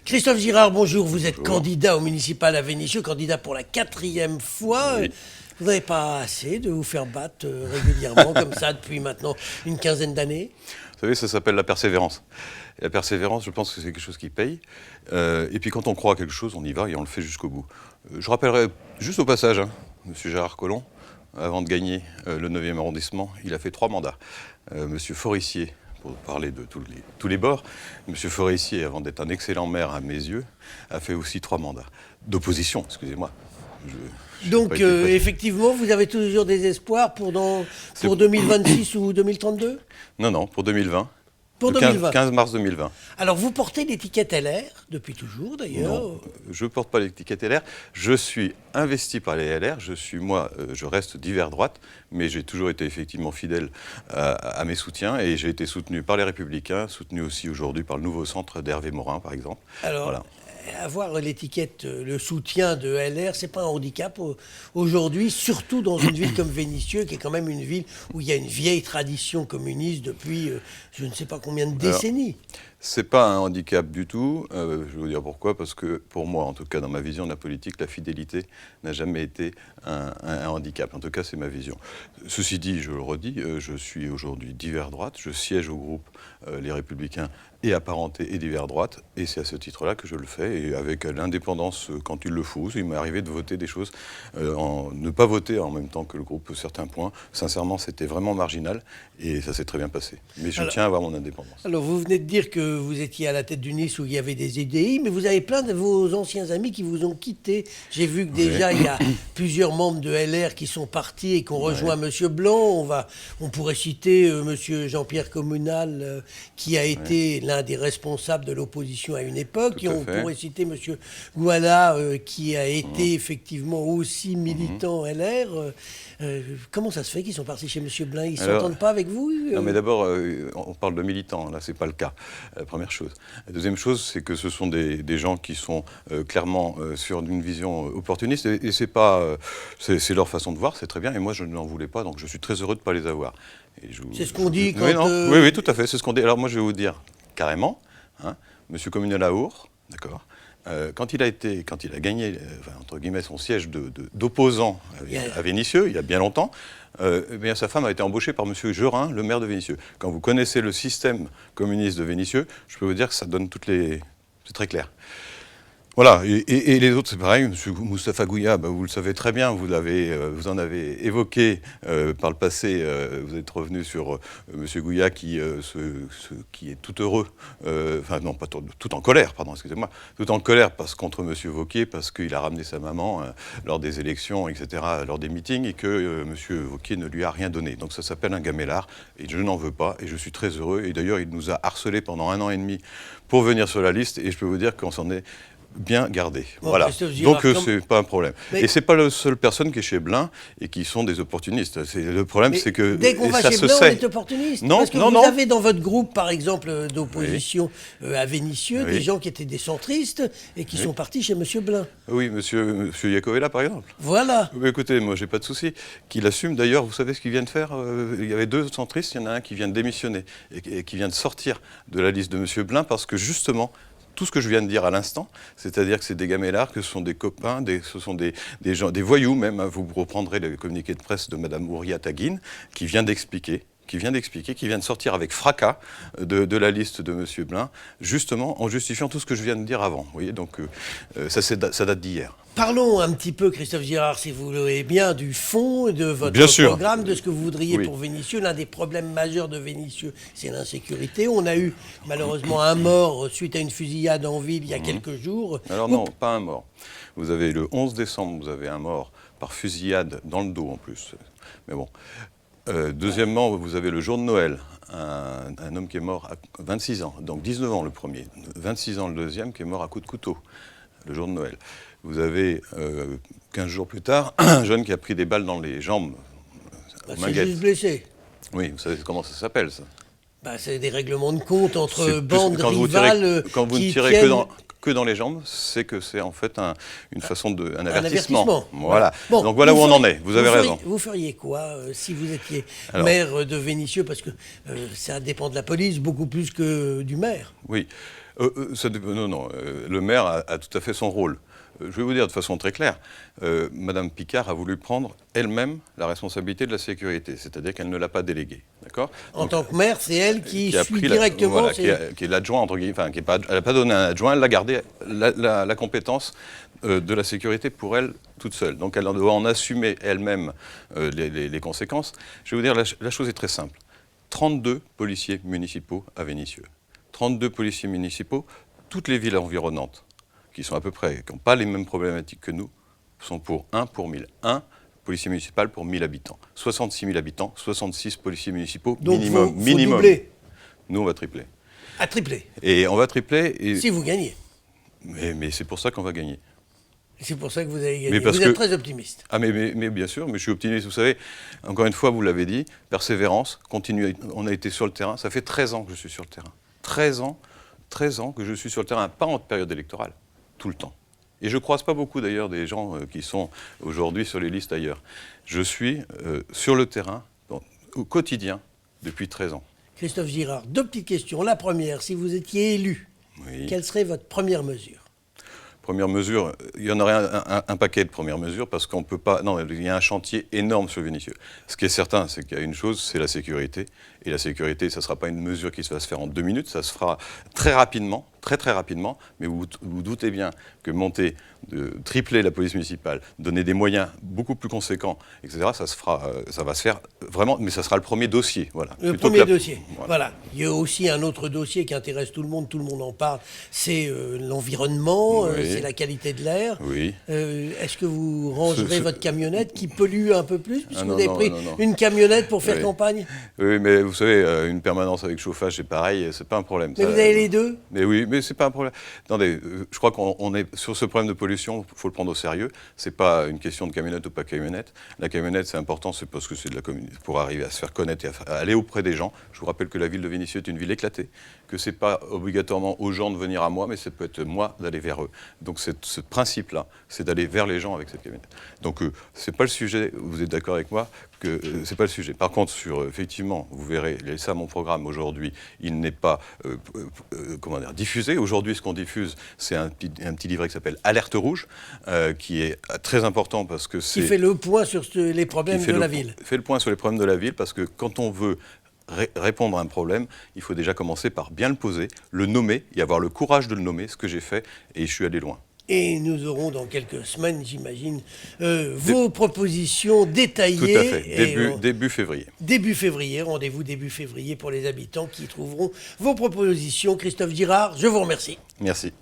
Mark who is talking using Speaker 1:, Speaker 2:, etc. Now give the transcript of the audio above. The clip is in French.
Speaker 1: Christophe Girard, bonjour. Vous êtes
Speaker 2: Bonjour.
Speaker 1: candidat au municipal à Vénissieux, candidat pour la 4e fois.
Speaker 2: Oui.
Speaker 1: Vous n'avez pas assez de vous faire battre régulièrement comme ça depuis maintenant une quinzaine d'années?
Speaker 2: Vous savez, ça s'appelle la persévérance. Et la persévérance, je pense que c'est quelque chose qui paye. Et puis quand on croit à quelque chose, on y va et on le fait jusqu'au bout. Je rappellerai juste au passage, M. Gérard Collomb, avant de gagner le 9e arrondissement, il a fait 3 mandats. M. Forissier, pour parler de tous les bords, M. Forissier, avant d'être un excellent maire à mes yeux, a fait aussi 3 mandats. D'opposition, excusez-moi.
Speaker 1: Donc, effectivement, vous avez toujours des espoirs pour 2026 ou 2032?
Speaker 2: Non, pour 2020.
Speaker 1: Pour
Speaker 2: Le
Speaker 1: 2020.
Speaker 2: 15 mars 2020.
Speaker 1: Alors, vous portez l'étiquette LR, depuis toujours d'ailleurs.
Speaker 2: Non, je ne porte pas l'étiquette LR. Je suis investi par les LR. Je reste d'hiver droite, mais j'ai toujours été effectivement fidèle à mes soutiens et j'ai été soutenu par les Républicains, soutenu aussi aujourd'hui par le nouveau centre d'Hervé Morin, par exemple.
Speaker 1: Alors,
Speaker 2: voilà.
Speaker 1: Avoir l'étiquette, le soutien de LR, c'est pas un handicap aujourd'hui, surtout dans une ville comme Vénissieux, qui est quand même une ville où il y a une vieille tradition communiste depuis je ne sais pas combien de décennies.
Speaker 2: C'est pas un handicap du tout. Je vais vous dire pourquoi. Parce que pour moi, en tout cas dans ma vision de la politique, la fidélité n'a jamais été un handicap. En tout cas, c'est ma vision. Ceci dit, je le redis, je suis aujourd'hui d'hiver droite. Je siège au groupe Les Républicains et apparentés et d'hiver droite. Et c'est à ce titre-là que je le fais. Et avec l'indépendance quand il le faut. Il m'est arrivé de voter des choses, ne pas voter en même temps que le groupe certains points. Sincèrement, c'était vraiment marginal. Et ça s'est très bien passé. Mais je tiens à avoir mon indépendance.
Speaker 1: Alors, vous venez de dire que vous étiez à la tête du Nice où il y avait des EDI, mais vous avez plein de vos anciens amis qui vous ont quitté. J'ai vu que déjà, il y a plusieurs membres de LR qui sont partis et qui ont rejoint M. Blanc. On pourrait citer M. Jean-Pierre Communal, qui a été l'un des responsables de l'opposition à une époque. Et on pourrait citer M. Gouala, qui a été effectivement aussi militant LR. Comment ça se fait qu'ils sont partis chez M. Blanc? Ils ne s'entendent pas avec vous?
Speaker 2: Non, mais d'abord, on parle de militants. Là, ce n'est pas le cas. Première chose. La deuxième chose, c'est que ce sont des gens qui sont clairement sur une vision opportuniste. Et c'est pas, c'est leur façon de voir, c'est très bien. Et moi, je n'en voulais pas, donc je suis très heureux de ne pas les avoir.
Speaker 1: C'est ce qu'on dit quand...
Speaker 2: Oui, tout à fait, c'est ce qu'on dit. Alors moi, je vais vous dire carrément, M. Communal-Our, d'accord, quand il a gagné, entre guillemets, son siège d'opposant à Vénissieux, il y a bien longtemps, bien, sa femme a été embauchée par M. Gerin, le maire de Vénissieux. Quand vous connaissez le système communiste de Vénissieux, je peux vous dire que ça donne c'est très clair. Voilà, et les autres, c'est pareil. M. Moustapha Gouya, vous le savez très bien, vous en avez évoqué par le passé, vous êtes revenu sur M. Gouya qui est tout heureux, non, pas tout en colère, pardon, excusez-moi, tout en colère contre M. Wauquiez, parce qu'il a ramené sa maman lors des élections, etc., lors des meetings, et que M. Wauquiez ne lui a rien donné. Donc ça s'appelle un gamellard, et je n'en veux pas, et je suis très heureux. Et d'ailleurs, il nous a harcelés pendant 1 an et demi pour venir sur la liste, et je peux vous dire qu'on s'en est bien gardé. Voilà. Donc c'est pas un problème. Et c'est pas la seule personne qui est chez Blin et qui sont des opportunistes. Le problème, c'est que
Speaker 1: dès qu'on va chez Blin, on est opportuniste.
Speaker 2: Non,
Speaker 1: parce que vous avez dans votre groupe, par exemple, d'opposition à Vénissieux, des gens qui étaient des centristes et qui sont partis chez M. Blin.
Speaker 2: Oui, monsieur Iacovella, par exemple.
Speaker 1: Voilà.
Speaker 2: Mais écoutez, moi, j'ai pas de souci. Qu'il assume. D'ailleurs, vous savez ce qu'il vient de faire? Il y avait 2 centristes. Il y en a un qui vient de démissionner et qui vient de sortir de la liste de M. Blin parce que justement, tout ce que je viens de dire à l'instant, c'est-à-dire que c'est des gamellards, que ce sont des copains, ce sont des gens, des voyous même. Vous reprendrez le communiqué de presse de Mme Ouria Taguine, qui vient d'expliquer, qui vient de sortir avec fracas de la liste de M. Blin, justement en justifiant tout ce que je viens de dire avant. Vous voyez, donc ça date d'hier.
Speaker 1: Parlons un petit peu, Christophe Girard, si vous voulez bien, du fond de votre programme, de ce que vous voudriez pour Vénissieux. L'un des problèmes majeurs de Vénissieux, c'est l'insécurité. On a eu malheureusement un mort suite à une fusillade en ville il y a quelques jours.
Speaker 2: Alors non, pas un mort. Vous avez le 11 décembre, vous avez un mort par fusillade dans le dos en plus. Mais bon. Deuxièmement, vous avez le jour de Noël, un homme qui est mort à 26 ans, donc 19 ans le premier, 26 ans le deuxième, qui est mort à coups de couteau, le jour de Noël. Vous avez, 15 jours plus tard, un jeune qui a pris des balles dans les jambes.
Speaker 1: C'est juste blessé.
Speaker 2: Oui, vous savez comment ça s'appelle, ça?
Speaker 1: C'est des règlements de compte entre bandes rivales
Speaker 2: quand vous ne que dans les jambes, c'est que c'est en fait un avertissement. Voilà.
Speaker 1: Ouais. Bon,
Speaker 2: donc voilà où on en est. Vous avez raison.
Speaker 1: Vous feriez quoi si vous étiez
Speaker 2: Alors,
Speaker 1: maire de Vénissieux? Parce que ça dépend de la police beaucoup plus que du maire.
Speaker 2: Oui. Non. Le maire a tout à fait son rôle. Je vais vous dire de façon très claire, Madame Picard a voulu prendre elle-même la responsabilité de la sécurité, c'est-à-dire qu'elle ne l'a pas déléguée, d'accord ?
Speaker 1: En tant que maire, c'est elle qui
Speaker 2: a
Speaker 1: suit
Speaker 2: pris
Speaker 1: directement.
Speaker 2: qui est l'adjoint, entre guillemets, enfin, elle n'a pas donné un adjoint, elle a gardé la compétence de la sécurité pour elle toute seule. Donc elle doit en assumer elle-même les conséquences. Je vais vous dire, la chose est très simple. 32 policiers municipaux à Vénissieux. 32 policiers municipaux, toutes les villes environnantes, qui sont à peu près, qui n'ont pas les mêmes problématiques que nous, sont pour 1 pour 1000. 1 policier municipal pour 1000 habitants. 66 000 habitants, 66 policiers municipaux
Speaker 1: Donc
Speaker 2: minimum.
Speaker 1: Faut doubler.
Speaker 2: Nous, on va tripler.
Speaker 1: À tripler.
Speaker 2: Et on va tripler. Et...
Speaker 1: Si vous gagnez.
Speaker 2: Mais c'est pour ça qu'on va gagner.
Speaker 1: C'est pour ça que vous allez gagner. Vous êtes très optimiste.
Speaker 2: Ah mais bien sûr, mais je suis optimiste. Vous savez, encore une fois, vous l'avez dit, persévérance, continuer. On a été sur le terrain. Ça fait 13 ans que je suis sur le terrain. 13 ans que je suis sur le terrain, pas en période électorale. Tout le temps. Et je ne croise pas beaucoup d'ailleurs des gens qui sont aujourd'hui sur les listes ailleurs. Je suis sur le terrain, au quotidien, depuis 13 ans.
Speaker 1: Christophe Girard, 2 petites questions. La première, si vous étiez élu, quelle serait votre première mesure ?
Speaker 2: Première mesure, il y en aurait un paquet de premières mesures parce qu'on ne peut pas... Non, il y a un chantier énorme sur Vénissieux. Ce qui est certain, c'est qu'il y a une chose, c'est la sécurité. Et la sécurité, ça ne sera pas une mesure qui va se faire en 2 minutes, ça se fera très rapidement, très rapidement. Mais vous doutez bien que tripler la police municipale, donner des moyens beaucoup plus conséquents, etc., ça va se faire vraiment, mais ça sera le premier dossier. Voilà.
Speaker 1: Le premier dossier, voilà. Il y a aussi un autre dossier qui intéresse tout le monde en parle, c'est l'environnement, c'est la qualité de l'air.
Speaker 2: Oui.
Speaker 1: Est-ce que vous rangerez votre camionnette qui pollue un peu plus, puisque vous avez pris une camionnette pour faire campagne?
Speaker 2: Oui, mais vous savez, une permanence avec chauffage, c'est pareil, c'est pas un problème.
Speaker 1: Mais vous avez les deux?
Speaker 2: Mais oui, mais c'est pas un problème. Attendez, je crois qu'on est sur ce problème de pollution, il faut le prendre au sérieux. C'est pas une question de camionnette ou pas camionnette. La camionnette, c'est important, c'est parce que c'est de la communauté, pour arriver à se faire connaître et à aller auprès des gens. Je vous rappelle que la ville de Vénissieux est une ville éclatée, que c'est pas obligatoirement aux gens de venir à moi, mais ça peut être moi d'aller vers eux. Donc ce principe-là, c'est d'aller vers les gens avec cette camionnette. Donc c'est pas le sujet, vous êtes d'accord avec moi, que c'est pas le sujet. Par contre, effectivement, vous verrez, ça, mon programme aujourd'hui, il n'est pas diffusé. Aujourd'hui, ce qu'on diffuse, c'est un petit livret qui s'appelle Alerte rouge, qui est très important parce que c'est...
Speaker 1: Qui fait le point sur les problèmes de la ville.
Speaker 2: Fait le point sur les problèmes de la ville parce que quand on veut répondre à un problème, il faut déjà commencer par bien le poser, le nommer et avoir le courage de le nommer, ce que j'ai fait, et je suis allé loin.
Speaker 1: Et nous aurons dans quelques semaines, j'imagine, vos propositions détaillées.
Speaker 2: Tout à fait, début février.
Speaker 1: Début février, rendez-vous début février pour les habitants qui trouveront vos propositions. Christophe Girard, je vous remercie.
Speaker 2: Merci.